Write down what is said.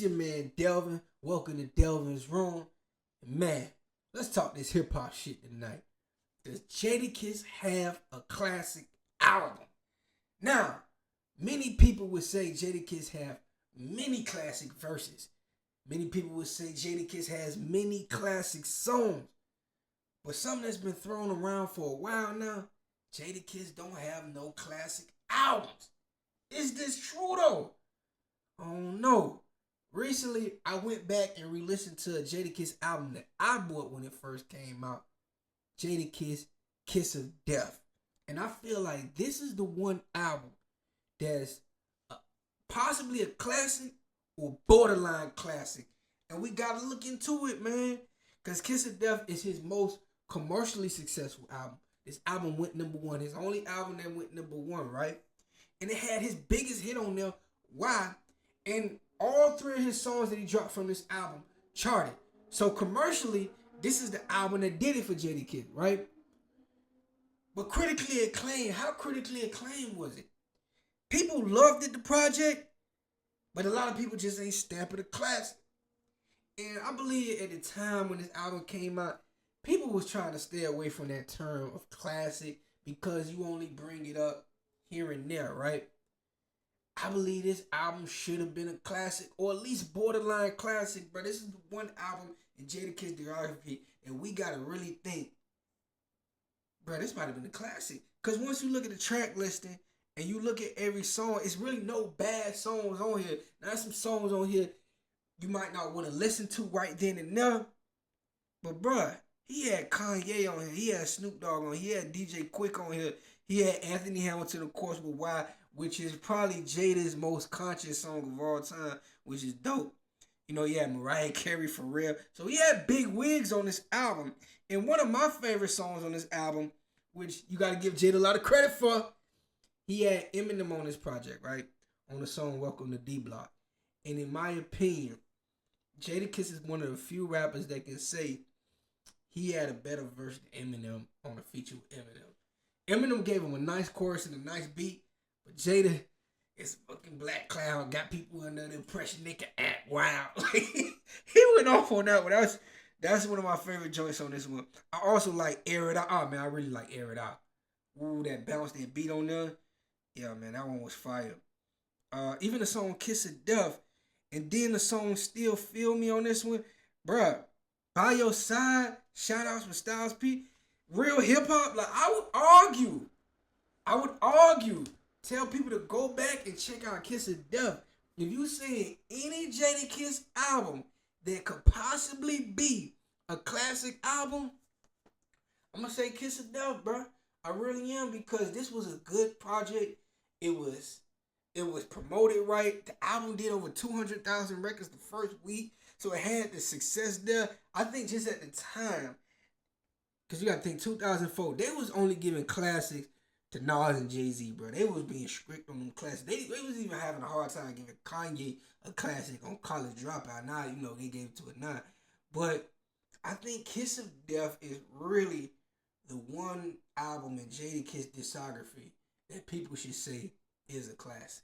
It's your man Delvin. Welcome to Delvin's Room. Man, let's talk this hip hop shit tonight. Does Jadakiss have a classic album? Now, many people would say Jadakiss have many classic verses. Many people would say Jadakiss has many classic songs. But something that's been thrown around for a while now, Jadakiss don't have no classic albums. Is this true though? Oh no. Recently, I went back and re-listened to a Jadakiss album that I bought when it first came out. Jadakiss, Kiss of Death. And I feel like this is the one album that's possibly a classic or borderline classic. And we gotta look into it, man. Because Kiss of Death is his most commercially successful album. This album went number one. His only album that went number one, right? And it had his biggest hit on there. Why? And all three of his songs that he dropped from this album charted. So commercially, this is the album that did it for Jadakiss, right? But critically acclaimed, how critically acclaimed was it? People loved it, the project, but a lot of people just ain't stamp it a classic. And I believe at the time when this album came out, people was trying to stay away from that term of classic because you only bring it up here and there, right? I believe this album should have been a classic or at least borderline classic, but this is the one album in Jadakiss discography that we gotta really think, bro, this might have been a classic. Because once you look at the track listing and you look at every song, it's really no bad songs on here. Now, there's some songs on here you might not want to listen to right then and there, but bruh, he had Kanye on here, he had Snoop Dogg on here, he had DJ Quick on here, he had Anthony Hamilton, of course, with Why, which is probably Jada's most conscious song of all time, which is dope. You know, he had Mariah Carey for real. So he had big wigs on this album. And one of my favorite songs on this album, which you got to give Jada a lot of credit for, he had Eminem on this project, right? On the song Welcome to D-Block. And in my opinion, Jadakiss is one of the few rappers that can say he had a better verse than Eminem on a feature with Eminem. Eminem gave him a nice chorus and a nice beat, but Jada is fucking Black Cloud, got people under the impression they can act wild. He went off on that one. That's one of my favorite joints on this one. I also like Air It Out. Oh man, I really like Air It Out. Ooh, that bounce, that beat on there. Yeah, man, that one was fire. Even the song Kiss of Death, and then the song Still Feel Me on this one. Bruh, By Your Side, shout outs for Styles P. Real hip hop, like I would argue, tell people to go back and check out Kiss of Death. If you see any Jadakiss album that could possibly be a classic album, I'm gonna say Kiss of Death, bro. I really am, because this was a good project. It was promoted right. The album did over 200,000 records the first week, so it had the success there. I think just at the time, because you got to think 2004, they was only giving classics to Nas and Jay-Z, bro. They was being strict on them classics. They was even having a hard time giving Kanye a classic on College Dropout. Now, you know, they gave it to it now. But I think Kiss of Death is really the one album in Jadakiss discography that people should say is a classic.